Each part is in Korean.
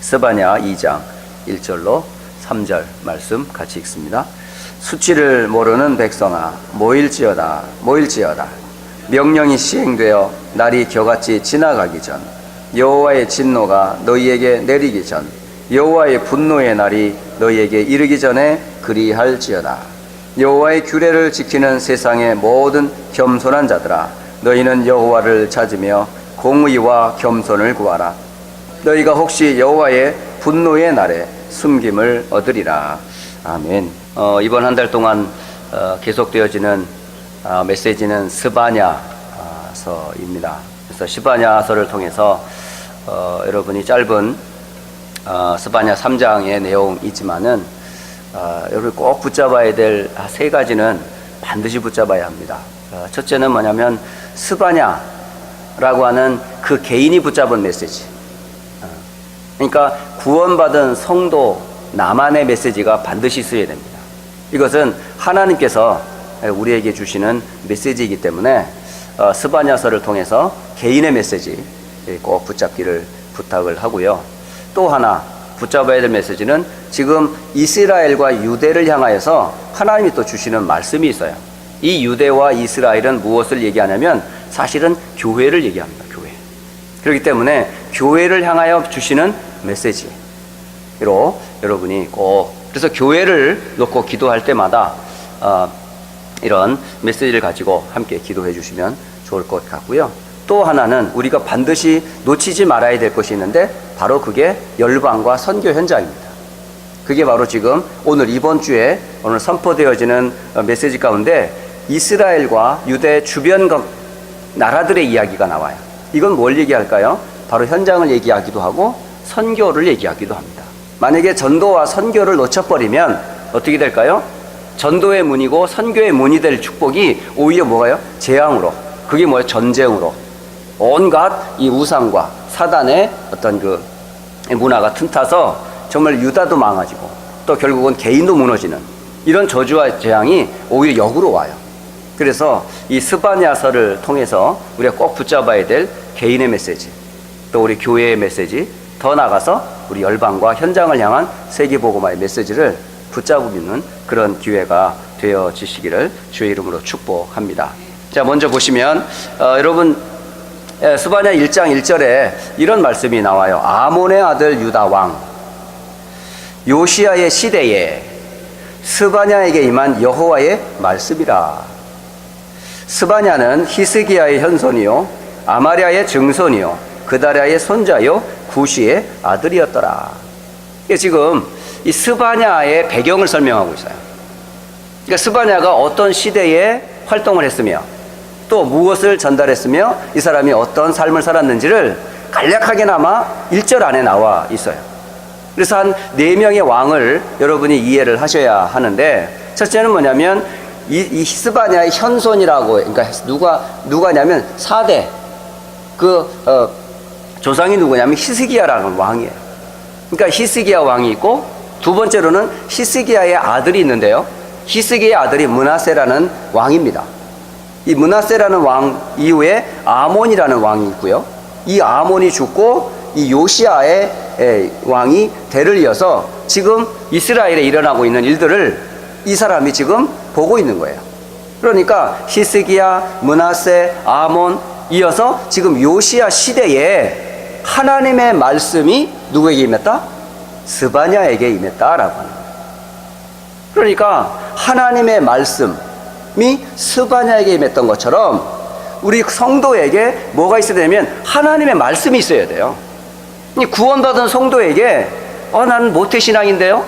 스바냐 2장 1절로 3절 말씀 같이 읽습니다. 수치를 모르는 백성아 모일지어다 모일지어다. 명령이 시행되어 날이 겨같이 지나가기 전 여호와의 진노가 너희에게 내리기 전 여호와의 분노의 날이 너희에게 이르기 전에 그리할지어다. 여호와의 규례를 지키는 세상의 모든 겸손한 자들아 너희는 여호와를 찾으며 공의와 겸손을 구하라. 너희가 혹시 여호와의 분노의 날에 숨김을 얻으리라. 아멘. 이번 한 달 동안 계속되어지는 메시지는 스바냐서입니다. 그래서 스바냐서를 통해서 여러분이 짧은 스바냐 3장의 내용이지만은 여러분 꼭 붙잡아야 될 세 가지는 반드시 붙잡아야 합니다. 첫째는 뭐냐면 스바냐라고 하는 그 개인이 붙잡은 메시지. 그러니까 구원받은 성도 나만의 메시지가 반드시 있어야 됩니다. 이것은 하나님께서 우리에게 주시는 메시지이기 때문에 스바냐서를 통해서 개인의 메시지 꼭 붙잡기를 부탁을 하고요. 또 하나 붙잡아야 될 메시지는 지금 이스라엘과 유대를 향하여서 하나님이 또 주시는 말씀이 있어요. 이 유대와 이스라엘은 무엇을 얘기하냐면 사실은 교회를 얘기합니다. 교회. 그렇기 때문에 교회를 향하여 주시는 메시지로 여러분이 꼭 그래서 교회를 놓고 기도할 때마다 이런 메시지를 가지고 함께 기도해 주시면 좋을 것 같고요. 또 하나는 우리가 반드시 놓치지 말아야 될 것이 있는데 바로 그게 열방과 선교 현장입니다. 그게 바로 지금 오늘 이번 주에 오늘 선포되어지는 메시지 가운데 이스라엘과 유대 주변 나라들의 이야기가 나와요. 이건 뭘 얘기할까요? 바로 현장을 얘기하기도 하고 선교를 얘기하기도 합니다. 만약에 전도와 선교를 놓쳐버리면 어떻게 될까요? 전도의 문이고 선교의 문이 될 축복이 오히려 뭐가요? 재앙으로. 그게 뭐예요? 전쟁으로. 온갖 이 우상과 사단의 어떤 그 문화가 틈타서 정말 유다도 망가지고 또 결국은 개인도 무너지는 이런 저주와 재앙이 오히려 역으로 와요. 그래서 이 스바냐서를 통해서 우리가 꼭 붙잡아야 될 개인의 메시지, 또 우리 교회의 메시지, 더 나아가서 우리 열방과 현장을 향한 세계복음화의 메시지를 붙잡는 그런 기회가 되어지시기를 주의 이름으로 축복합니다. 자, 먼저 보시면 여러분 스바냐 1장 1절에 이런 말씀이 나와요. 아몬의 아들 유다 왕 요시야의 시대에 스바냐에게 임한 여호와의 말씀이라. 스바냐는 히스기야의 현손이요 아마랴의 증손이요 그다랴의 손자요 구시의 아들이었더라. 지금 이 스바냐의 배경을 설명하고 있어요. 그러니까 스바냐가 어떤 시대에 활동을 했으며 또 무엇을 전달했으며 이 사람이 어떤 삶을 살았는지를 간략하게나마 1절 안에 나와 있어요. 그래서 한 4명의 왕을 여러분이 이해를 하셔야 하는데, 첫째는 뭐냐면 이 스바냐의 현손이라고, 그러니까 누가냐면 4대 조상이 누구냐면 히스기야라는 왕이에요. 그러니까 히스기야 왕이 있고, 두 번째로는 히스기야의 아들이 있는데요, 히스기야의 아들이 므낫세라는 왕입니다. 이 므낫세라는 왕 이후에 아몬이라는 왕이 있고요, 이 아몬이 죽고 이 요시야의 왕이 대를 이어서 지금 이스라엘에 일어나고 있는 일들을 이 사람이 지금 보고 있는 거예요. 그러니까 히스기야, 므낫세, 아몬 이어서 지금 요시야 시대에 하나님의 말씀이 누구에게 임했다? 스바냐에게 임했다라고 하는 거예요. 그러니까 하나님의 말씀이 스바냐에게 임했던 것처럼 우리 성도에게 뭐가 있어야 되냐면 하나님의 말씀이 있어야 돼요. 구원받은 성도에게 나는 모태신앙인데요,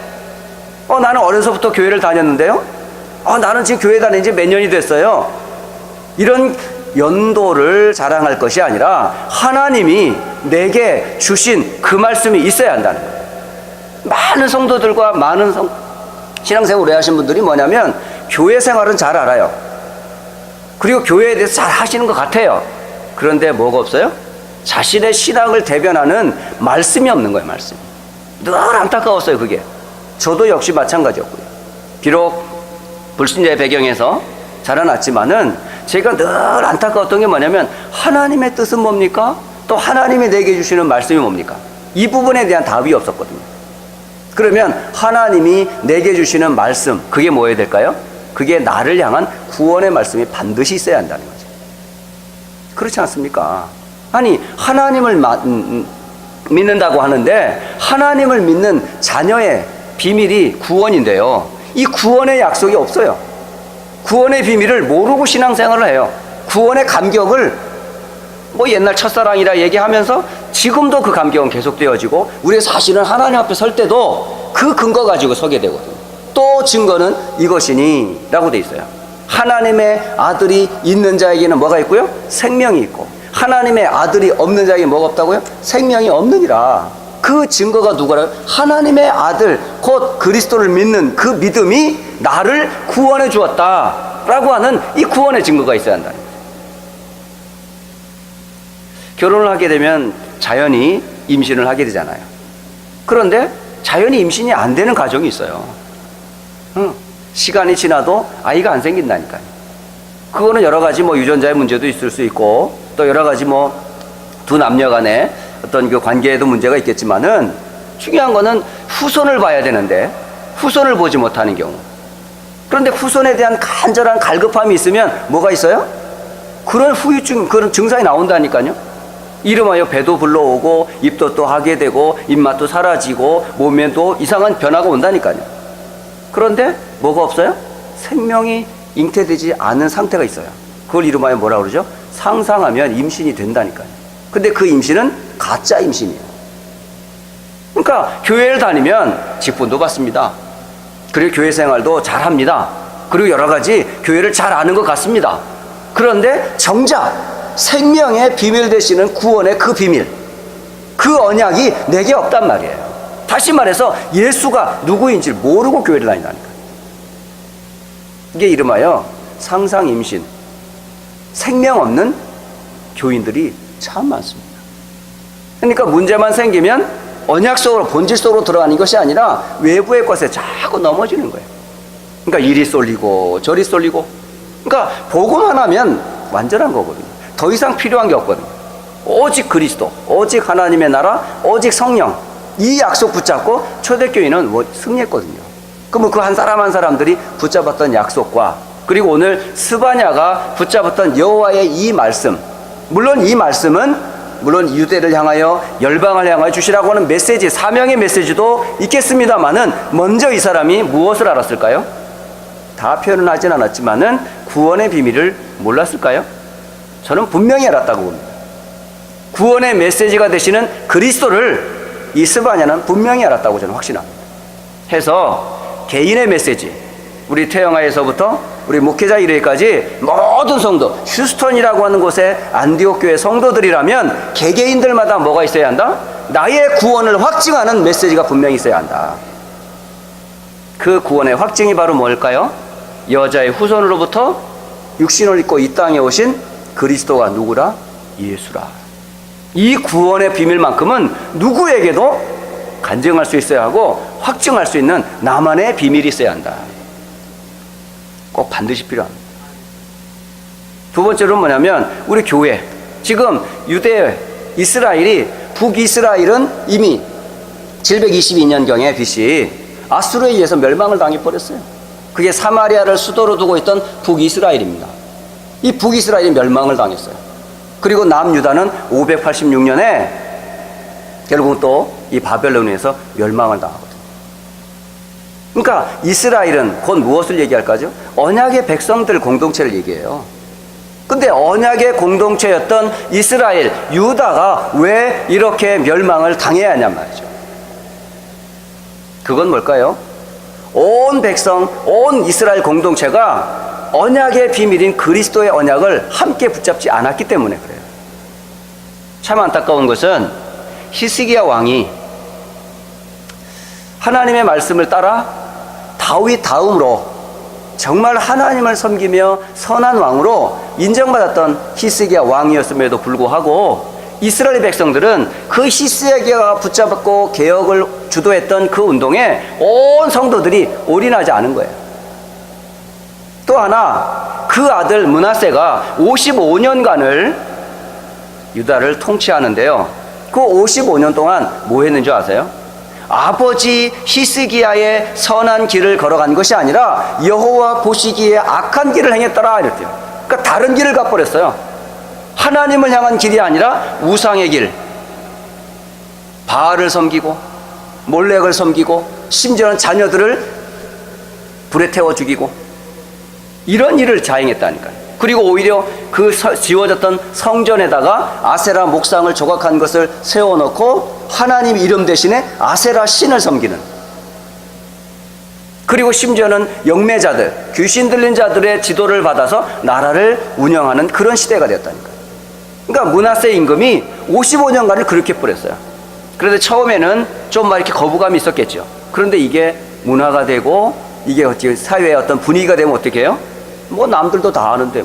나는 어려서부터 교회를 다녔는데요, 나는 지금 교회 다닌 지 몇 년이 됐어요, 이런 연도를 자랑할 것이 아니라 하나님이 내게 주신 그 말씀이 있어야 한다는 거예요. 많은 성도들과 많은 신앙생활 오래 하신 분들이 뭐냐면 교회 생활은 잘 알아요. 그리고 교회에 대해서 잘 하시는 것 같아요. 그런데 뭐가 없어요? 자신의 신앙을 대변하는 말씀이 없는 거예요. 말씀이. 늘 안타까웠어요. 그게. 저도 역시 마찬가지였고요. 비록 불신자의 배경에서 자라났지만은 제가 늘 안타까웠던 게 뭐냐면 하나님의 뜻은 뭡니까? 또 하나님이 내게 주시는 말씀이 뭡니까? 이 부분에 대한 답이 없었거든요. 그러면 하나님이 내게 주시는 말씀, 그게 뭐여야 될까요? 그게 나를 향한 구원의 말씀이 반드시 있어야 한다는 거죠. 그렇지 않습니까? 아니, 하나님을 믿는다고 하는데 하나님을 믿는 자녀의 비밀이 구원인데요, 이 구원의 약속이 없어요. 구원의 비밀을 모르고 신앙생활을 해요. 구원의 감격을 뭐 옛날 첫사랑이라 얘기하면서 지금도 그 감격은 계속되어지고, 우리의 사실은 하나님 앞에 설 때도 그 근거 가지고 서게 되거든요. 또 증거는 이것이니 라고 돼 있어요. 하나님의 아들이 있는 자에게는 뭐가 있고요? 생명이 있고, 하나님의 아들이 없는 자에게 뭐가 없다고요? 생명이 없느니라. 그 증거가 누구라요? 하나님의 아들, 곧 그리스도를 믿는 그 믿음이 나를 구원해 주었다 라고 하는 이 구원의 증거가 있어야 한다는 거예요. 결혼을 하게 되면 자연히 임신을 하게 되잖아요. 그런데 자연히 임신이 안 되는 가정이 있어요. 시간이 지나도 아이가 안 생긴다니까요. 그거는 여러 가지 뭐 유전자의 문제도 있을 수 있고, 또 여러 가지 뭐 두 남녀 간의 어떤 그 관계에도 문제가 있겠지만은, 중요한 거는 후손을 봐야 되는데 후손을 보지 못하는 경우. 그런데 후손에 대한 간절한 갈급함이 있으면 뭐가 있어요? 그런 후유증, 그런 증상이 나온다니까요. 이름하여 배도 불러오고, 입도 또 하게 되고, 입맛도 사라지고, 몸에 또 이상한 변화가 온다니까요. 그런데 뭐가 없어요? 생명이 잉태되지 않은 상태가 있어요. 그걸 이름하여 뭐라 그러죠? 상상하면 임신이 된다니까요. 근데 그 임신은 가짜 임신이에요. 그러니까 교회를 다니면 직분도 받습니다. 그리고 교회 생활도 잘합니다. 그리고 여러 가지 교회를 잘 아는 것 같습니다. 그런데 정작 생명의 비밀 되시는 구원의 그 비밀, 그 언약이 내게 없단 말이에요. 다시 말해서 예수가 누구인지 모르고 교회를 다닌다니까. 이게 이름하여 상상 임신, 생명 없는 교인들이 참 많습니다. 그러니까 문제만 생기면 언약 속으로, 본질 속으로 들어가는 것이 아니라 외부의 것에 자꾸 넘어지는 거예요. 그러니까 이리 쏠리고 저리 쏠리고. 그러니까 보고만 하면 완전한 거거든요. 더 이상 필요한 게 없거든요. 오직 그리스도, 오직 하나님의 나라, 오직 성령, 이 약속 붙잡고 초대교회는 승리했거든요. 그러면 그 한 사람 한 사람들이 붙잡았던 약속과, 그리고 오늘 스바냐가 붙잡았던 여호와의 이 말씀, 물론 이 말씀은 유대를 향하여, 열방을 향하여 주시라고 하는 메시지, 사명의 메시지도 있겠습니다만은, 먼저 이 사람이 무엇을 알았을까요? 다 표현은 하진 않았지만은 구원의 비밀을 몰랐을까요? 저는 분명히 알았다고 봅니다. 구원의 메시지가 되시는 그리스도를 이 스바냐는 분명히 알았다고 저는 확신합니다. 해서 개인의 메시지, 우리 태영아에서부터 우리 목회자 이르기까지 모든 성도, 휴스턴이라고 하는 곳에 안디옥 교회 성도들이라면 개개인들마다 뭐가 있어야 한다? 나의 구원을 확증하는 메시지가 분명히 있어야 한다. 그 구원의 확증이 바로 뭘까요? 여자의 후손으로부터 육신을 입고 이 땅에 오신 그리스도가 누구라? 예수라. 이 구원의 비밀만큼은 누구에게도 간증할 수 있어야 하고 확증할 수 있는 나만의 비밀이 있어야 한다. 꼭 반드시 필요합니다. 두 번째로는 뭐냐면, 우리 교회, 지금 유대, 이스라엘이, 북이스라엘은 이미 722년경에 BC 아수르에 의해서 멸망을 당해버렸어요. 그게 사마리아를 수도로 두고 있던 북이스라엘입니다. 이 북이스라엘이 멸망을 당했어요. 그리고 남유다는 586년에 결국 또 이 바벨론에서 멸망을 당하거든요. 그러니까 이스라엘은 곧 무엇을 얘기할까죠? 언약의 백성들 공동체를 얘기해요. 근데 언약의 공동체였던 이스라엘, 유다가 왜 이렇게 멸망을 당해야 하냔 말이죠. 그건 뭘까요? 온 백성, 온 이스라엘 공동체가 언약의 비밀인 그리스도의 언약을 함께 붙잡지 않았기 때문에 그래요. 참 안타까운 것은 히스기야 왕이 하나님의 말씀을 따라 다윗 다음으로 정말 하나님을 섬기며 선한 왕으로 인정받았던 히스기야 왕이었음에도 불구하고, 이스라엘 백성들은 그 히스기야가 붙잡고 개혁을 주도했던 그 운동에 온 성도들이 올인하지 않은 거예요. 또 하나, 그 아들 므낫세가 55년간을 유다를 통치하는데요, 그 55년 동안 뭐 했는 줄 아세요? 아버지 히스기야의 선한 길을 걸어간 것이 아니라 여호와 보시기에 악한 길을 행했더라 이랬대요. 그러니까 다른 길을 가버렸어요. 하나님을 향한 길이 아니라 우상의 길, 바알을 섬기고 몰렉을 섬기고 심지어는 자녀들을 불에 태워 죽이고 이런 일을 자행했다니까요. 그리고 오히려 그 지워졌던 성전에다가 아세라 목상을 조각한 것을 세워놓고 하나님 이름 대신에 아세라 신을 섬기는, 그리고 심지어는 영매자들, 귀신 들린 자들의 지도를 받아서 나라를 운영하는 그런 시대가 되었다니까요. 그러니까 므낫세 임금이 55년간을 그렇게 뿌렸어요. 그런데 처음에는 좀 막 이렇게 거부감이 있었겠죠. 그런데 이게 문화가 되고 이게 사회의 어떤 분위기가 되면 어떻게 해요? 뭐 남들도 다 아는데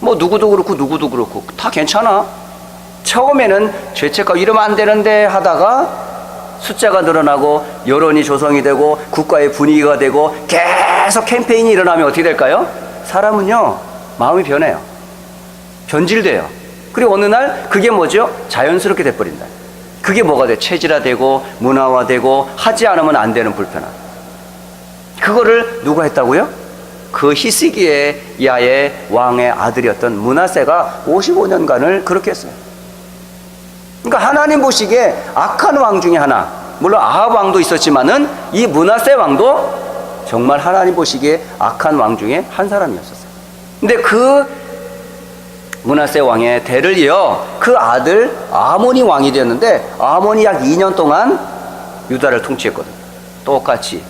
뭐 누구도 그렇고 누구도 그렇고 다 괜찮아. 처음에는 죄책감 이러면 안 되는데 하다가 숫자가 늘어나고 여론이 조성이 되고 국가의 분위기가 되고 계속 캠페인이 일어나면 어떻게 될까요? 사람은요 마음이 변해요. 변질돼요. 그리고 어느 날 그게 뭐죠? 자연스럽게 돼버린다. 그게 뭐가 돼? 체질화되고 문화화되고 하지 않으면 안 되는 불편함. 그거를 누가 했다고요? 그 히스기야의 왕의 아들이었던 므낫세가 55년간을 그렇게 했어요. 그러니까 하나님 보시기에 악한 왕 중에 하나, 물론 아합 왕도 있었지만은 이 므낫세 왕도 정말 하나님 보시기에 악한 왕 중에 한 사람이었었어요. 근데 그 므낫세 왕의 대를 이어 그 아들 아몬이 왕이 되었는데, 아몬이 약 2년 동안 유다를 통치했거든요. 똑같이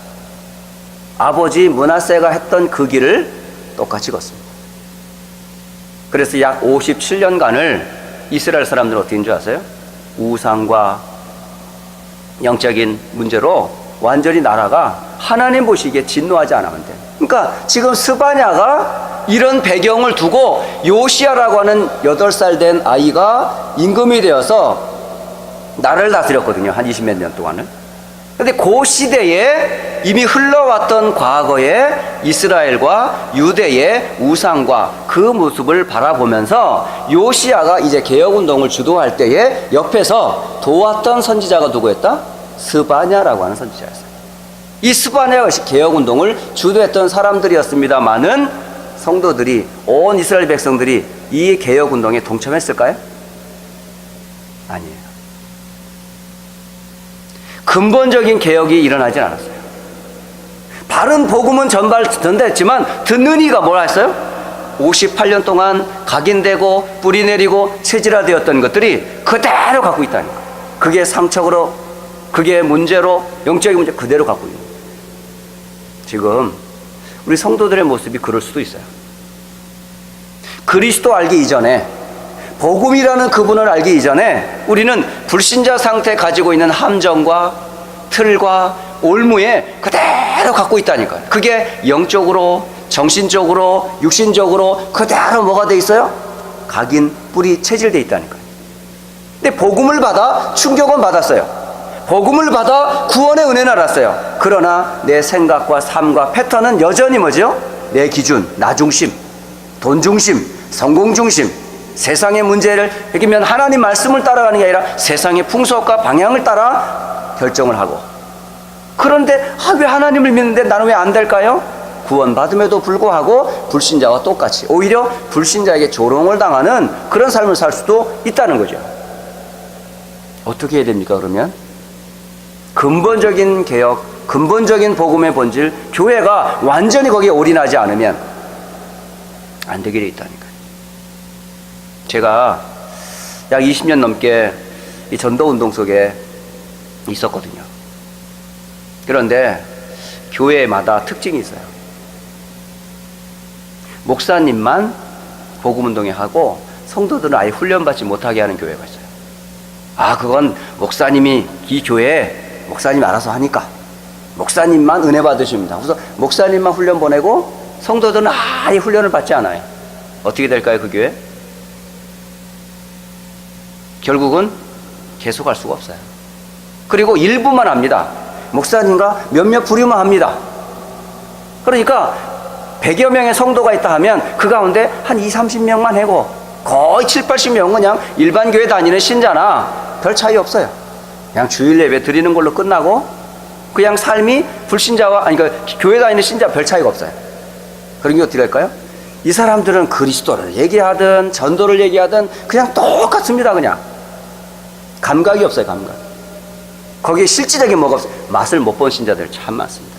아버지 므낫세가 했던 그 길을 똑같이 걷습니다. 그래서 약 57년간을 이스라엘 사람들은 어떻게 한 줄 아세요? 우상과 영적인 문제로 완전히 나라가 하나님 보시기에 진노하지 않으면 돼요. 그러니까 지금 스바냐가 이런 배경을 두고 요시야라고 하는 8살 된 아이가 임금이 되어서 나라를 다스렸거든요. 한 20몇 년 동안을. 그런데 그 시대에 이미 흘러왔던 과거의 이스라엘과 유대의 우상과 그 모습을 바라보면서 요시야가 이제 개혁운동을 주도할 때에 옆에서 도왔던 선지자가 누구였다? 스바냐라고 하는 선지자였어요. 이 스바냐가 개혁운동을 주도했던 사람들이었습니다마는 성도들이, 온 이스라엘 백성들이 이 개혁운동에 동참했을까요? 아니에요. 근본적인 개혁이 일어나지 않았어요. 바른 복음은 전달했지만 듣는 이가 뭐라 했어요? 58년 동안 각인되고 뿌리 내리고 체질화되었던 것들이 그대로 갖고 있다는 거예요. 그게 상처로, 그게 문제로, 영적인 문제 그대로 갖고 있는 거예요. 지금 우리 성도들의 모습이 그럴 수도 있어요. 그리스도 알기 이전에, 복음이라는 그분을 알기 이전에 우리는 불신자 상태 가지고 있는 함정과 틀과 올무에 그대로 갖고 있다니까요. 그게 영적으로, 정신적으로, 육신적으로 그대로 뭐가 돼 있어요? 각인, 뿌리, 체질돼 있다니까요. 근데 복음을 받아 충격은 받았어요. 복음을 받아 구원의 은혜는 알았어요. 그러나 내 생각과 삶과 패턴은 여전히 뭐죠? 내 기준, 나 중심, 돈 중심, 성공 중심, 세상의 문제를 이기면 하나님 말씀을 따라가는 게 아니라 세상의 풍속과 방향을 따라 결정을 하고, 그런데 왜 하나님을 믿는데 나는 왜 안 될까요? 구원받음에도 불구하고 불신자와 똑같이 오히려 불신자에게 조롱을 당하는 그런 삶을 살 수도 있다는 거죠. 어떻게 해야 됩니까? 그러면 근본적인 개혁, 근본적인 복음의 본질, 교회가 완전히 거기에 올인하지 않으면 안 되게 돼 있다니까요. 제가 약 20년 넘게 이 전도운동 속에 있었거든요. 그런데 교회마다 특징이 있어요. 목사님만 복음운동에 하고 성도들은 아예 훈련받지 못하게 하는 교회가 있어요. 그건 목사님이 이 교회에 목사님이 알아서 하니까 목사님만 은혜 받으십니다. 그래서 목사님만 훈련 보내고 성도들은 아예 훈련을 받지 않아요. 어떻게 될까요, 그 교회? 결국은 계속 할 수가 없어요. 그리고 일부만 합니다. 목사님과 몇몇 부류만 합니다. 그러니까 100여 명의 성도가 있다 하면 그 가운데 한 20, 30명만 하고 거의 7, 80명은 그냥 일반 교회 다니는 신자나 별 차이 없어요. 그냥 주일 예배 드리는 걸로 끝나고 그냥 삶이 불신자와 그러니까 교회 다니는 신자 별 차이가 없어요. 그런 게 어떻게 될까요? 이 사람들은 그리스도를 얘기하든 전도를 얘기하든 그냥 똑같습니다. 그냥 감각이 없어요. 감각. 거기에 실질적인 뭐가 없어요. 맛을 못 본 신자들 참 많습니다.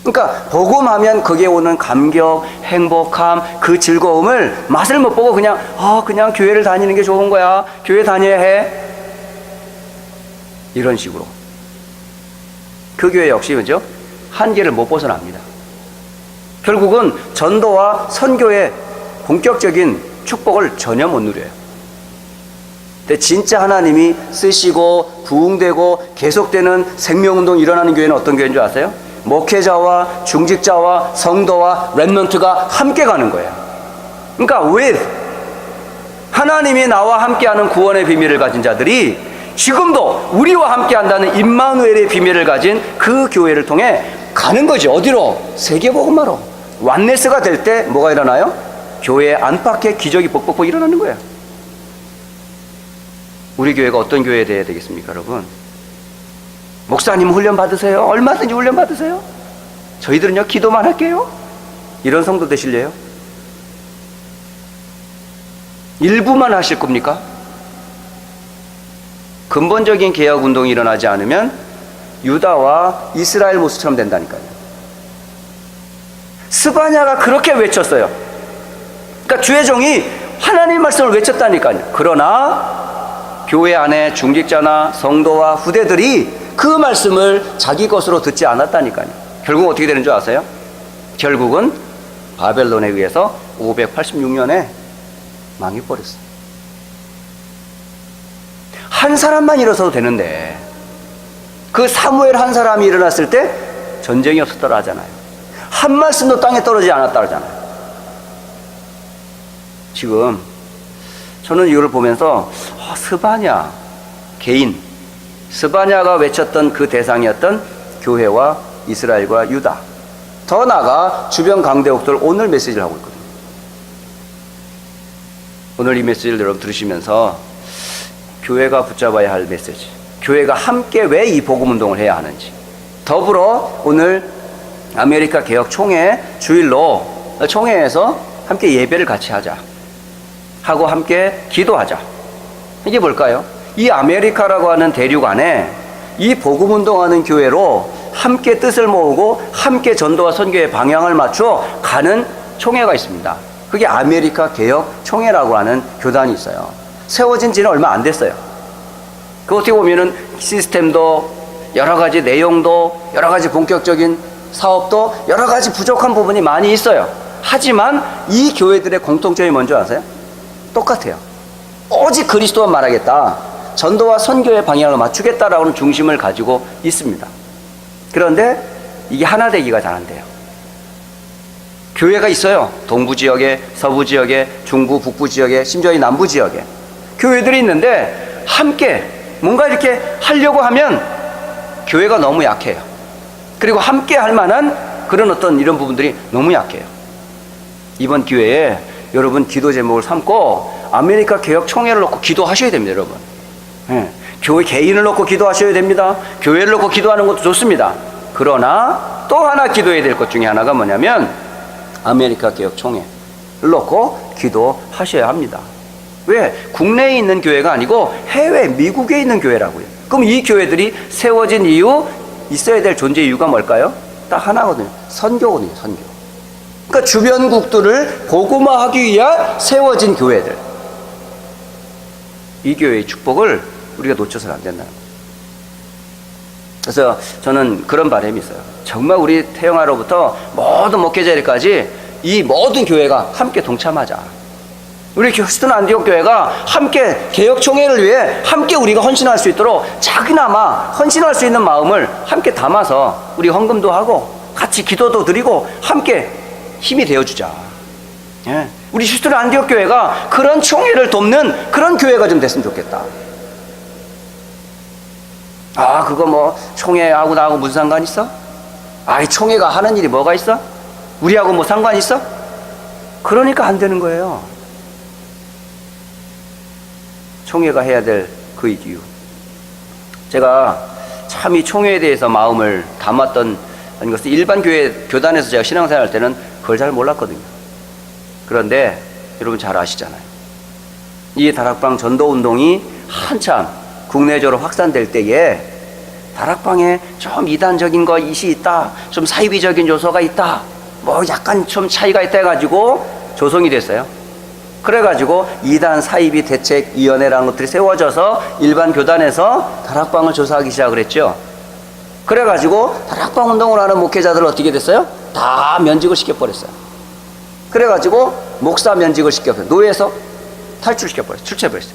그러니까 복음하면 거기에 오는 감격, 행복함, 그 즐거움을 맛을 못 보고 그냥 그냥 교회를 다니는 게 좋은 거야. 교회 다녀야 해. 이런 식으로. 그 교회 역시 그죠? 한계를 못 벗어납니다. 결국은 전도와 선교의 본격적인 축복을 전혀 못 누려요. 근데 진짜 하나님이 쓰시고 부흥되고 계속되는 생명운동이 일어나는 교회는 어떤 교회인 줄 아세요? 목회자와 중직자와 성도와 렘넌트가 함께 가는 거예요. 그러니까 with 하나님이 나와 함께하는 구원의 비밀을 가진 자들이 지금도 우리와 함께한다는 임마누엘의 비밀을 가진 그 교회를 통해 가는 거지. 어디로? 세계복음화로. 완네스가 될 때 뭐가 일어나요? 교회 안팎의 기적이 벅벅 일어나는 거예요. 우리 교회가 어떤 교회에 돼야 되겠습니까, 여러분? 목사님 훈련 받으세요. 얼마든지 훈련 받으세요. 저희들은요 기도만 할게요. 이런 성도 되실래요? 일부만 하실 겁니까? 근본적인 개혁 운동이 일어나지 않으면 유다와 이스라엘 모습처럼 된다니까요. 스바냐가 그렇게 외쳤어요. 그러니까 주의 종이 하나님 말씀을 외쳤다니까요. 그러나 교회 안에 중직자나 성도와 후대들이 그 말씀을 자기 것으로 듣지 않았다니까요. 결국 어떻게 되는 줄 아세요? 결국은 바벨론에 의해서 586년에 망해버렸어요. 한 사람만 일어서도 되는데 그 사무엘 한 사람이 일어났을 때 전쟁이 없었더라 하잖아요. 한 말씀도 땅에 떨어지지 않았다 하잖아요. 지금 저는 이걸 보면서 스바냐 개인 스바냐가 외쳤던 그 대상이었던 교회와 이스라엘과 유다, 더 나아가 주변 강대국들 오늘 메시지를 하고 있거든요. 오늘 이 메시지를 여러분 들으시면서 교회가 붙잡아야 할 메시지, 교회가 함께 왜 이 복음운동을 해야 하는지, 더불어 오늘 아메리카 개혁 총회 주일로 총회에서 함께 예배를 같이 하자 하고 함께 기도하자. 이게 뭘까요? 이 아메리카라고 하는 대륙 안에 이 복음운동하는 교회로 함께 뜻을 모으고 함께 전도와 선교의 방향을 맞춰 가는 총회가 있습니다. 그게 아메리카 개혁 총회라고 하는 교단이 있어요. 세워진 지는 얼마 안 됐어요. 그 어떻게 보면은 시스템도 여러 가지 내용도 여러 가지 본격적인 사업도 여러 가지 부족한 부분이 많이 있어요. 하지만 이 교회들의 공통점이 뭔지 아세요? 똑같아요. 오직 그리스도만 말하겠다, 전도와 선교의 방향을 맞추겠다라는 중심을 가지고 있습니다. 그런데 이게 하나 되기가 잘 안 돼요. 교회가 있어요. 동부 지역에, 서부 지역에, 중부, 북부 지역에, 심지어 이 남부 지역에 교회들이 있는데 함께 뭔가 이렇게 하려고 하면 교회가 너무 약해요. 그리고 함께 할 만한 그런 어떤 이런 부분들이 너무 약해요. 이번 기회에 여러분 기도 제목을 삼고 아메리카 개혁 총회를 놓고 기도하셔야 됩니다, 여러분. 네. 교회 개인을 놓고 기도하셔야 됩니다. 교회를 놓고 기도하는 것도 좋습니다. 그러나 또 하나 기도해야 될 것 중에 하나가 뭐냐면 아메리카 개혁 총회를 놓고 기도하셔야 합니다. 왜? 국내에 있는 교회가 아니고 해외 미국에 있는 교회라고요. 그럼 이 교회들이 세워진 이유, 있어야 될 존재 이유가 뭘까요? 딱 하나거든요. 선교거든요. 선교. 그러니까 주변국들을 복음화하기 위한 세워진 교회들, 이 교회의 축복을 우리가 놓쳐서는 안 된다는 거예요. 그래서 저는 그런 바람이 있어요. 정말 우리 태영아로부터 모든 목회자들까지 이 모든 교회가 함께 동참하자. 우리 휴스턴 안디옥 교회가 함께 개혁총회를 위해 함께 우리가 헌신할 수 있도록 작게나마 헌신할 수 있는 마음을 함께 담아서 우리 헌금도 하고 같이 기도도 드리고 함께 힘이 되어주자. 예. 우리 휴스턴 안디옥 교회가 그런 총회를 돕는 그런 교회가 좀 됐으면 좋겠다. 아, 그거 뭐 총회하고 나하고 무슨 상관 있어? 아, 이 총회가 하는 일이 뭐가 있어? 우리하고 뭐 상관 있어? 그러니까 안 되는 거예요. 총회가 해야 될 그 이유. 제가 참 이 총회에 대해서 마음을 담았던 것은 일반 교회 교단에서 제가 신앙생활 할 때는 그걸 잘 몰랐거든요. 그런데 여러분 잘 아시잖아요. 이 다락방 전도 운동이 한참 국내적으로 확산될 때에 다락방에 좀 이단적인 것이 있다, 좀 사이비적인 요소가 있다, 뭐 약간 좀 차이가 있다 해가지고 조성이 됐어요. 그래가지고 이단 사이비 대책위원회라는 것들이 세워져서 일반 교단에서 다락방을 조사하기 시작을 했죠. 그래가지고 다락방 운동을 하는 목회자들을 어떻게 됐어요? 다 면직을 시켜버렸어요. 그래가지고 목사 면직을 시켜버렸어요. 노예에서 탈출시켜버렸어요. 출세해버렸어요.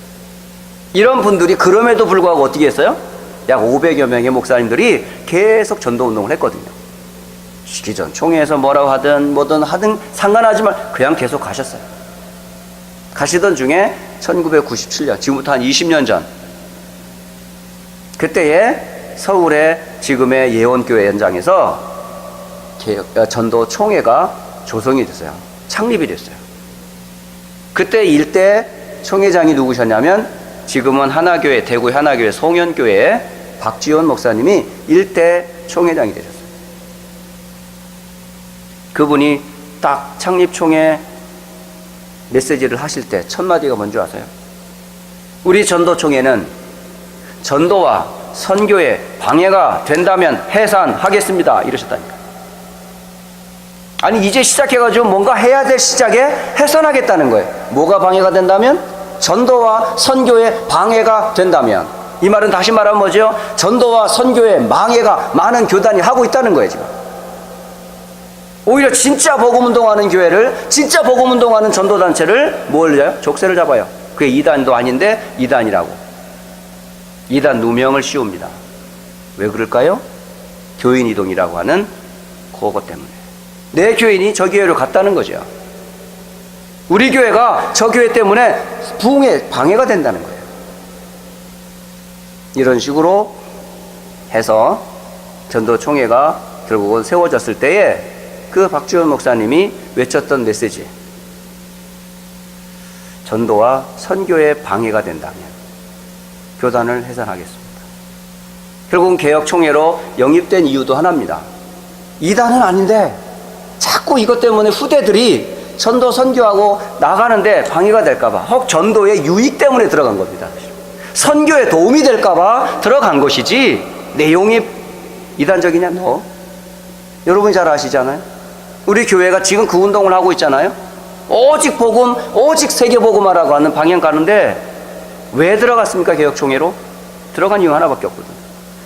이런 분들이 그럼에도 불구하고 어떻게 했어요? 약 500여 명의 목사님들이 계속 전도 운동을 했거든요. 시기전 총회에서 뭐라고 하든 뭐든 하든 상관하지만 그냥 계속 가셨어요. 가시던 중에 1997년, 지금부터 한 20년 전, 그때에 서울의 지금의 예원교회 현장에서 전도 총회가 조성이 됐어요. 창립이 됐어요. 그때 일대 총회장이 누구셨냐면 지금은 하나교회, 대구 하나교회 송현교회의 박지원 목사님이 일대 총회장이 되셨어요. 그분이 딱 창립 총회 메시지를 하실 때 첫 마디가 뭔지 아세요? 우리 전도총회는 전도와 선교에 방해가 된다면 해산하겠습니다. 이러셨다니까. 아니 이제 시작해가지고 뭔가 해야 될 시작에 해산하겠다는 거예요. 뭐가 방해가 된다면? 전도와 선교에 방해가 된다면. 이 말은 다시 말하면 뭐죠? 전도와 선교에 망해가 많은 교단이 하고 있다는 거예요 지금. 오히려 진짜 복음운동하는 교회를, 진짜 복음운동하는 전도단체를 뭘 해요? 족쇄를 잡아요. 그게 이단도 아닌데 이단이라고. 이단 누명을 씌웁니다. 왜 그럴까요? 교인 이동이라고 하는 그것 때문에. 내 교인이 저 교회로 갔다는 거죠. 우리 교회가 저 교회 때문에 부흥에 방해가 된다는 거예요. 이런 식으로 해서 전도총회가 결국은 세워졌을 때에 그 박주원 목사님이 외쳤던 메시지, 전도와 선교에 방해가 된다면 교단을 해산하겠습니다. 결국은 개혁총회로 영입된 이유도 하나입니다. 이단은 아닌데 자꾸 이것 때문에 후대들이 전도 선교하고 나가는데 방해가 될까봐, 혹 전도의 유익 때문에 들어간 겁니다. 선교에 도움이 될까봐 들어간 것이지 내용이 이단적이냐? 너 여러분이 잘 아시잖아요. 우리 교회가 지금 그 운동을 하고 있잖아요. 오직 복음, 오직 세계복음화라고 하는 방향 가는데 왜 들어갔습니까? 개혁총회로 들어간 이유 하나밖에 없거든요.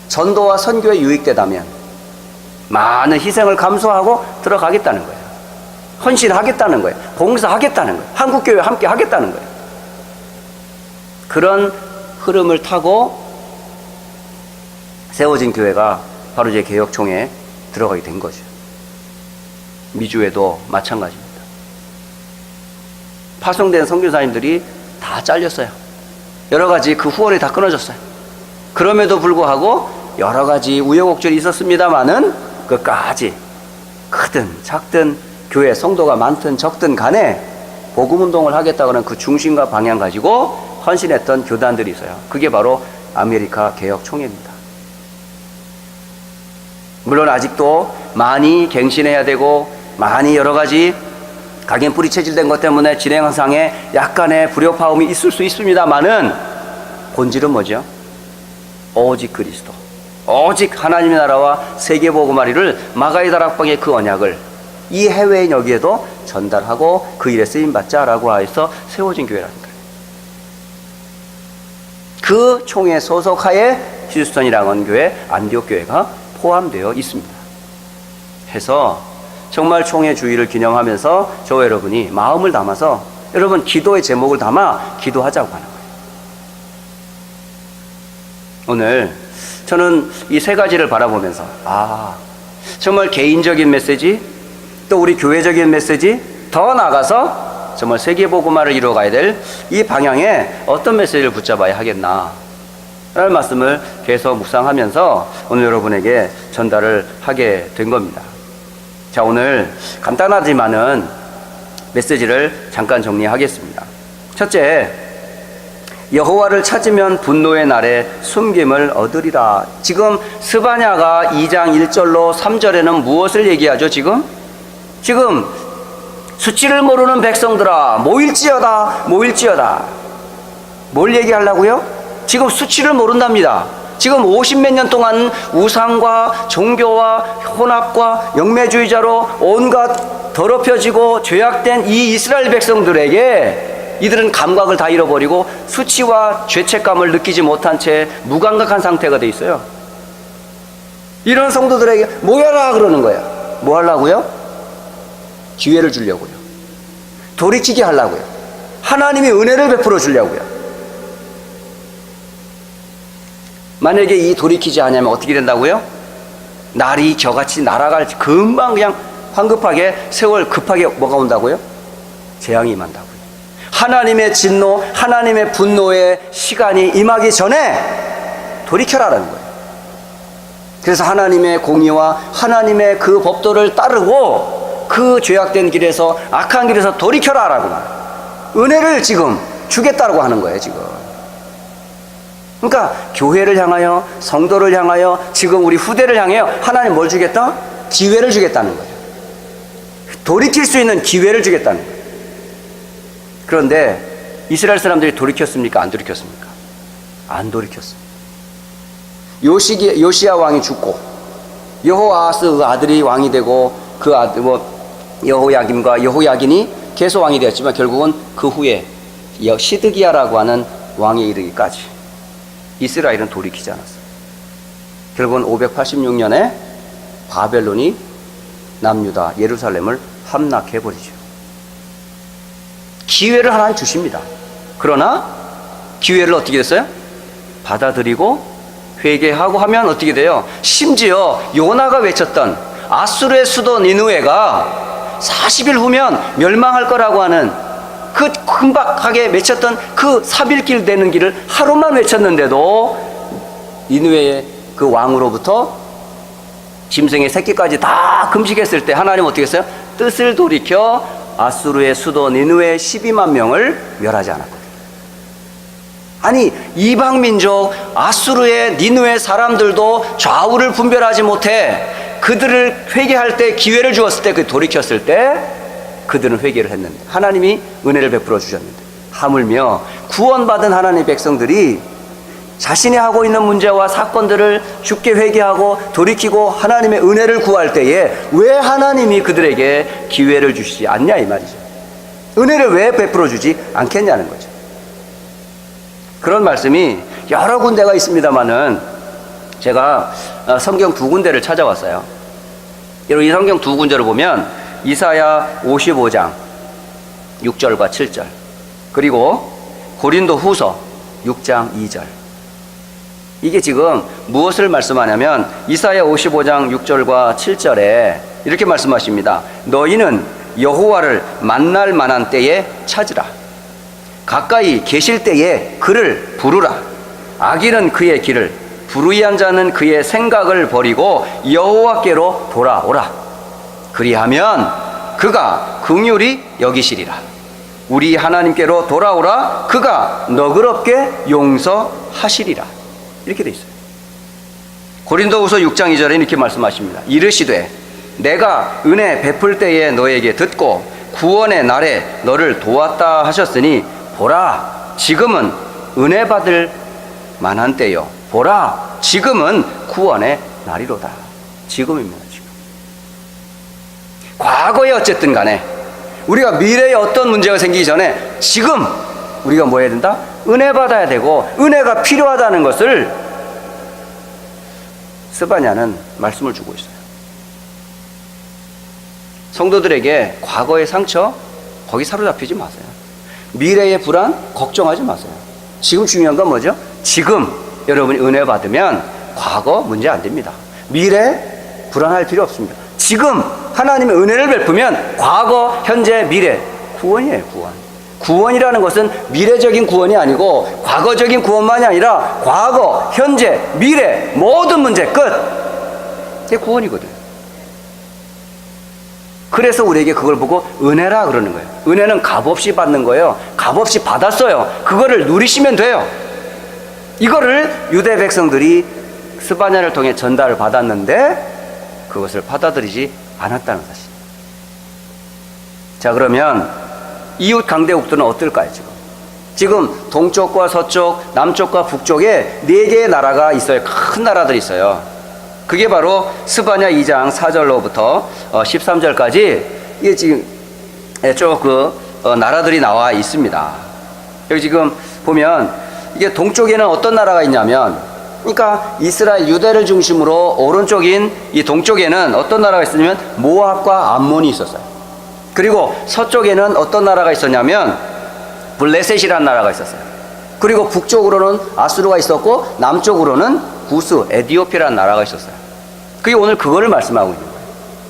전도와 선교에 유익되다면 많은 희생을 감수하고 들어가겠다는 거예요. 헌신하겠다는 거예요. 봉사하겠다는 거예요. 한국교회와 함께 하겠다는 거예요. 그런 흐름을 타고 세워진 교회가 바로 이제 개혁총회에 들어가게 된 거죠. 미주에도 마찬가지입니다. 파송된 선교사님들이 다 잘렸어요. 여러 가지 그 후원이 다 끊어졌어요. 그럼에도 불구하고 여러 가지 우여곡절이 있었습니다마는 끝까지 크든 작든 교회 성도가 많든 적든 간에 복음운동을 하겠다고는 그 중심과 방향 가지고 헌신했던 교단들이 있어요. 그게 바로 아메리카 개혁총회입니다. 물론 아직도 많이 갱신해야 되고 많이 여러 가지 각인 뿌리 체질된 것 때문에 진행상에 약간의 불협화음이 있을 수 있습니다만은 본질은 뭐죠? 오직 그리스도, 오직 하나님의 나라와 세계복음화를 마가의 다락방의 그 언약을 이 해외인 여기에도 전달하고 그 일에 쓰임받자라고 해서 세워진 교회라는 거예요. 그 총회 소속하에 휴스턴이라는 하는 교회, 안디옥 교회가 포함되어 있습니다. 해서 정말 총회 주의를 기념하면서 저와 여러분이 마음을 담아서 여러분 기도의 제목을 담아 기도하자고 하는 거예요. 오늘 저는 이 세 가지를 바라보면서 정말 개인적인 메시지, 또 우리 교회적인 메시지, 더 나아가서 정말 세계복음화를 이루어가야 될 이 방향에 어떤 메시지를 붙잡아야 하겠나 라는 말씀을 계속 묵상하면서 오늘 여러분에게 전달을 하게 된 겁니다. 자, 오늘 간단하지만은 메시지를 잠깐 정리하겠습니다. 첫째, 여호와를 찾으면 분노의 날에 숨김을 얻으리라. 지금 스바냐가 2장 1절로 3절에는 무엇을 얘기하죠? 지금 수치를 모르는 백성들아 모일지어다 모일지어다. 뭘 얘기하려고요? 지금 수치를 모른답니다. 지금 50몇 년 동안 우상과 종교와 혼합과 영매주의자로 온갖 더럽혀지고 죄악된 이 이스라엘 백성들에게 이들은 감각을 다 잃어버리고 수치와 죄책감을 느끼지 못한 채 무감각한 상태가 돼 있어요. 이런 성도들에게 모여라 그러는 거예요. 뭐 하려고요? 기회를 주려고요. 돌이키게 하려고요. 하나님이 은혜를 베풀어 주려고요. 만약에 이 돌이키지 않으면 어떻게 된다고요? 날이 겨같이 날아갈 금방 그냥 황급하게 세월 급하게 뭐가 온다고요? 재앙이 임한다고요. 하나님의 진노, 하나님의 분노의 시간이 임하기 전에 돌이켜라라는 거예요. 그래서 하나님의 공의와 하나님의 그 법도를 따르고 그 죄악된 길에서 악한 길에서 돌이켜라라고 말해요. 은혜를 지금 주겠다라고 하는 거예요. 지금 그러니까 교회를 향하여 성도를 향하여 지금 우리 후대를 향하여 하나님 뭘 주겠다? 기회를 주겠다는 거예요. 돌이킬 수 있는 기회를 주겠다는 거예요. 그런데 이스라엘 사람들이 돌이켰습니까? 안 돌이켰습니까? 안 돌이켰습니다. 요시야 왕이 죽고 여호아스 아들이 왕이 되고 그 아들 여호야김과 여호야긴이 계속 왕이 되었지만 결국은 그 후에 시드기야라고 하는 왕에 이르기까지 이스라엘은 돌이키지 않았어요. 결국은 586년에 바벨론이 남유다 예루살렘을 함락해버리죠. 기회를 하나님 주십니다. 그러나 기회를 어떻게 됐어요? 받아들이고 회개하고 하면 어떻게 돼요? 심지어 요나가 외쳤던 아수르의 수도 니느웨가 40일 후면 멸망할 거라고 하는 그 금박하게 외쳤던 그 사빌길 되는 길을 하루만 외쳤는데도 니느웨의 그 왕으로부터 짐승의 새끼까지 다 금식했을 때 하나님 어떻게 했어요? 뜻을 돌이켜 아수르의 수도 니느웨 12만 명을 멸하지 않았거든요. 아니 이방 민족 아수르의 니느웨 사람들도 좌우를 분별하지 못해 그들을 회개할 때 기회를 주었을 때 그 돌이켰을 때 그들은 회개를 했는데 하나님이 은혜를 베풀어 주셨는데 하물며 구원받은 하나님의 백성들이 자신이 하고 있는 문제와 사건들을 주께 회개하고 돌이키고 하나님의 은혜를 구할 때에 왜 하나님이 그들에게 기회를 주시지 않냐 이 말이죠. 은혜를 왜 베풀어 주지 않겠냐는 거죠. 그런 말씀이 여러 군데가 있습니다만은 제가 성경 두 군데를 찾아왔어요. 여러분 이 성경 두 군데를 보면 이사야 55장 6절과 7절 그리고 고린도 후서 6장 2절 이게 지금 무엇을 말씀하냐면 이사야 55장 6절과 7절에 이렇게 말씀하십니다. 너희는 여호와를 만날 만한 때에 찾으라. 가까이 계실 때에 그를 부르라. 악인은 그의 길을 불의한 자는 그의 생각을 버리고 여호와께로 돌아오라. 그리하면 그가 긍휼히 여기시리라. 우리 하나님께로 돌아오라. 그가 너그럽게 용서하시리라. 이렇게 돼 있어요. 고린도후서 6장 2절에 이렇게 말씀하십니다. 이르시되 내가 은혜 베풀 때에 너에게 듣고 구원의 날에 너를 도왔다 하셨으니 보라 지금은 은혜 받을 만한 때요. 보라 지금은 구원의 날이로다. 지금입니다. 지금. 과거에 어쨌든 간에 우리가 미래에 어떤 문제가 생기기 전에 지금 우리가 뭐 해야 된다? 은혜 받아야 되고 은혜가 필요하다는 것을 스바냐는 말씀을 주고 있어요. 성도들에게 과거의 상처 거기 사로잡히지 마세요. 미래의 불안 걱정하지 마세요. 지금 중요한 건 뭐죠? 지금 여러분이 은혜 받으면 과거 문제 안 됩니다. 미래 불안할 필요 없습니다. 지금 하나님의 은혜를 베푸면 과거, 현재, 미래 구원이에요. 구원. 구원이라는 것은 미래적인 구원이 아니고 과거적인 구원만이 아니라 과거, 현재, 미래 모든 문제 끝. 이게 구원이거든요. 그래서 우리에게 그걸 보고 은혜라 그러는 거예요. 은혜는 값없이 받는 거예요. 값없이 받았어요. 그거를 누리시면 돼요. 이거를 유대 백성들이 스바냐를 통해 전달을 받았는데 그것을 받아들이지 않았다는 사실. 자, 그러면 이웃 강대국들은 어떨까요? 지금 동쪽과 서쪽, 남쪽과 북쪽에 4개의 나라가 있어요. 큰 나라들이 있어요. 그게 바로 스바냐 2장 4절로부터 13절까지 이게 지금 쭉 나라들이 나와 있습니다. 여기 지금 보면 이게 동쪽에는 어떤 나라가 있냐면, 그러니까 이스라엘 유대를 중심으로 오른쪽인 이 동쪽에는 어떤 나라가 있었냐면 모압과 암몬이 있었어요. 그리고 서쪽에는 어떤 나라가 있었냐면 블레셋이라는 나라가 있었어요. 그리고 북쪽으로는 아수르가 있었고 남쪽으로는 구스, 에디오피아라는 나라가 있었어요. 그게 오늘 그거를 말씀하고 있는 거예요.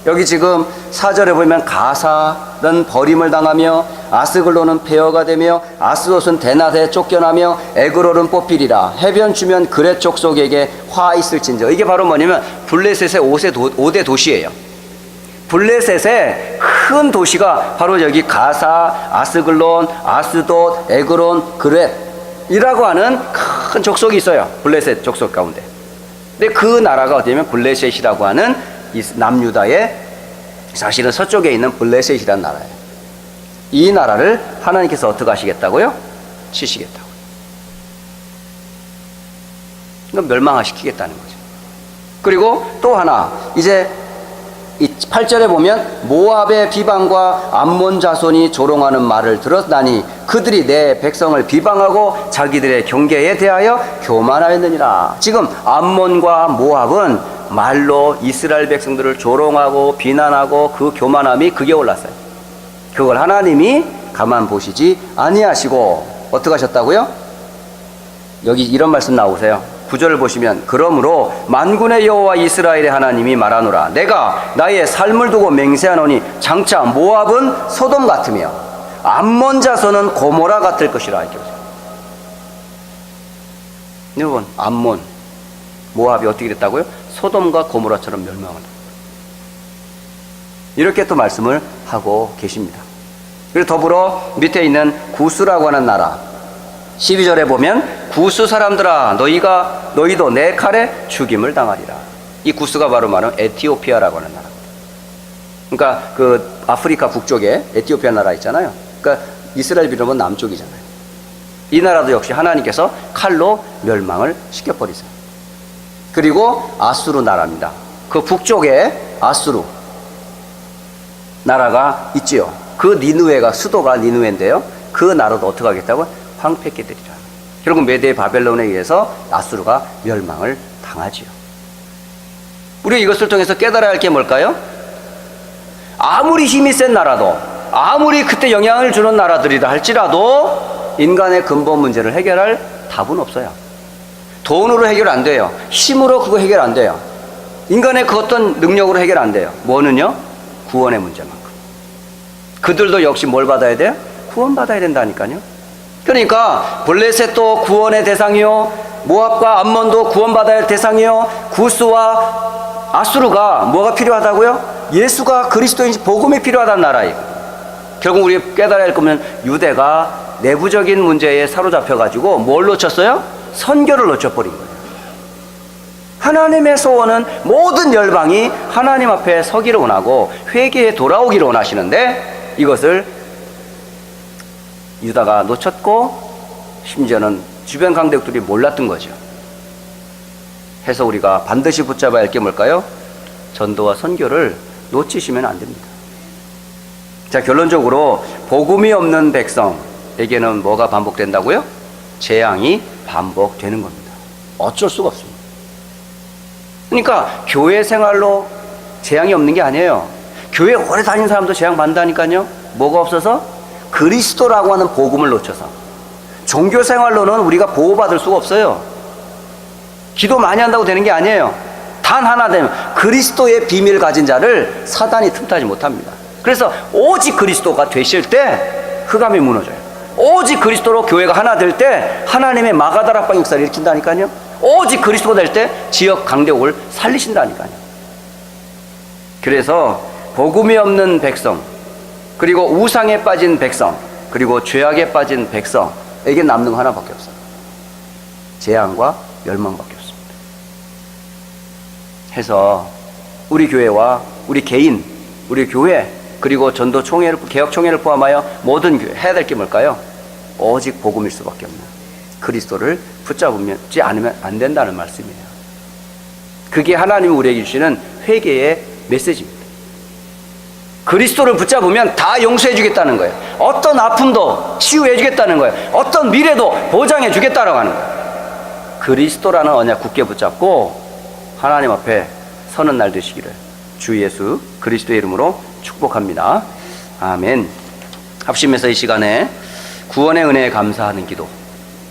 여기 지금 4절에 보면 가사는 버림을 당하며 아스글론은 폐허가 되며 아스돗은 대낮에 쫓겨나며 에그롤은 뽑히리라. 해변 주면 그렛 족속에게 화 있을진저. 이게 바로 뭐냐면 블레셋의 5대 도시예요. 블레셋의 큰 도시가 바로 여기 가사, 아스글론, 아스돗, 에그론, 그렛이라고 하는 큰 족속이 있어요. 블레셋 족속 가운데. 근데 그 나라가 어디냐면 블레셋이라고 하는 이 남유다의 사실은 서쪽에 있는 블레셋이라는 나라예요. 이 나라를 하나님께서 어떻게 하시겠다고요? 치시겠다고. 이건 멸망시키겠다는 거죠. 그리고 또 하나, 이제 이 8절에 보면 모압의 비방과 암몬 자손이 조롱하는 말을 들었나니 그들이 내 백성을 비방하고 자기들의 경계에 대하여 교만하였느니라. 지금 암몬과 모압은 말로 이스라엘 백성들을 조롱하고 비난하고 그 교만함이 극에 올랐어요. 그걸 하나님이 가만 보시지 아니하시고 어떻게 하셨다고요? 여기 이런 말씀 나오세요. 9절을 보시면 그러므로 만군의 여호와 이스라엘의 하나님이 말하노라. 내가 나의 삶을 두고 맹세하노니 장차 모압은 소돔 같으며 암몬 자손은 고모라 같을 것이라. 여러분, 암몬, 모압이 어떻게 됐다고요? 소돔과 고모라처럼 멸망을. 이렇게 또 말씀을 하고 계십니다. 그리고 더불어 밑에 있는 구스라고 하는 나라 12절에 보면 구스 사람들아 너희도 내 칼에 죽임을 당하리라. 이 구스가 바로 말하는 에티오피아라고 하는 나라. 그러니까 그 아프리카 북쪽에 에티오피아 나라 있잖아요. 그러니까 이스라엘 비롯은 남쪽이잖아요. 이 나라도 역시 하나님께서 칼로 멸망을 시켜버리세요. 그리고 아수르 나라입니다. 그 북쪽에 아수르 나라가 있지요. 그 니느웨가 수도가 니느웨인데요. 그 나라도 어떻게 하겠다고? 황폐케 되리라. 결국 메대 바벨론에 의해서 아수르가 멸망을 당하지요. 우리가 이것을 통해서 깨달아야 할 게 뭘까요? 아무리 힘이 센 나라도, 아무리 그때 영향을 주는 나라들이라 할지라도 인간의 근본 문제를 해결할 답은 없어요. 돈으로 해결 안 돼요. 힘으로 그거 해결 안 돼요. 인간의 그 어떤 능력으로 해결 안 돼요. 뭐는요? 구원의 문제만큼. 그들도 역시 뭘 받아야 돼요? 구원받아야 된다니까요. 그러니까 블레셋도 구원의 대상이요, 모압과 암몬도 구원받아야 할 대상이요, 구스와 아수르가 뭐가 필요하다고요? 예수가 그리스도인 복음이 필요하다는 나라예요. 결국 우리 깨달아야 할 거면 유대가 내부적인 문제에 사로잡혀가지고 뭘 놓쳤어요? 선교를 놓쳐버린 거예요. 하나님의 소원은 모든 열방이 하나님 앞에 서기를 원하고 회개에 돌아오기를 원하시는데 이것을 유다가 놓쳤고 심지어는 주변 강대국들이 몰랐던 거죠. 해서 우리가 반드시 붙잡아야 할 게 뭘까요? 전도와 선교를 놓치시면 안 됩니다. 자, 결론적으로 복음이 없는 백성에게는 뭐가 반복된다고요? 재앙이 반복되는 겁니다. 어쩔 수가 없습니다. 그러니까 교회 생활로 재앙이 없는 게 아니에요. 교회 오래 다닌 사람도 재앙 받는다니까요. 뭐가 없어서? 그리스도라고 하는 복음을 놓쳐서. 종교 생활로는 우리가 보호받을 수가 없어요. 기도 많이 한다고 되는 게 아니에요. 단 하나 되면 그리스도의 비밀을 가진 자를 사단이 틈타지 못합니다. 그래서 오직 그리스도가 되실 때 흑암이 무너져요. 오직 그리스도로 교회가 하나 될 때 하나님의 마가다락방 역사를 일으킨다니까요. 오직 그리스도가 될 때 지역 강대국을 살리신다니까요. 그래서 복음이 없는 백성, 그리고 우상에 빠진 백성, 그리고 죄악에 빠진 백성에게 남는 거 하나밖에 없어요. 재앙과 멸망밖에 없습니다. 해서 우리 교회와 우리 개인, 우리 교회, 그리고 전도 총회를, 개혁 총회를 포함하여 모든 교회 해야 될 게 뭘까요? 오직 복음일 수밖에 없는, 그리스도를 붙잡지 않으면 안 된다는 말씀이에요. 그게 하나님이 우리에게 주시는 회개의 메시지입니다. 그리스도를 붙잡으면 다 용서해 주겠다는 거예요. 어떤 아픔도 치유해 주겠다는 거예요. 어떤 미래도 보장해 주겠다라고 하는 거예요. 그리스도라는 언약 굳게 붙잡고 하나님 앞에 서는 날 되시기를 주 예수 그리스도의 이름으로 축복합니다. 아멘. 합심해서 이 시간에 구원의 은혜에 감사하는 기도,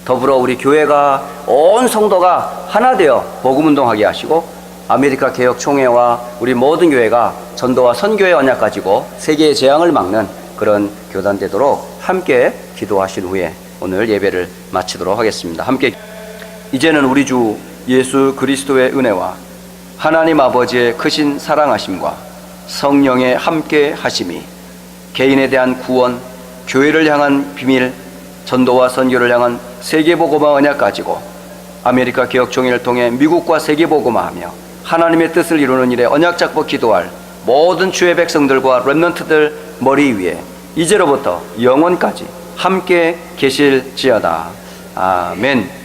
더불어 우리 교회가 온 성도가 하나 되어 복음운동하게 하시고 아메리카 개혁 총회와 우리 모든 교회가 전도와 선교의 언약 가지고 세계의 재앙을 막는 그런 교단 되도록 함께 기도하신 후에 오늘 예배를 마치도록 하겠습니다. 함께 이제는 우리 주 예수 그리스도의 은혜와 하나님 아버지의 크신 사랑하심과 성령의 함께 하심이 개인에 대한 구원, 교회를 향한 비밀, 전도와 선교를 향한 세계복음화 언약 가지고 아메리카 개혁총회를 통해 미국과 세계복음화하며 하나님의 뜻을 이루는 일에 언약 잡고 기도할 모든 주의 백성들과 렘넌트들 머리 위에 이제로부터 영원까지 함께 계실지어다. 아멘.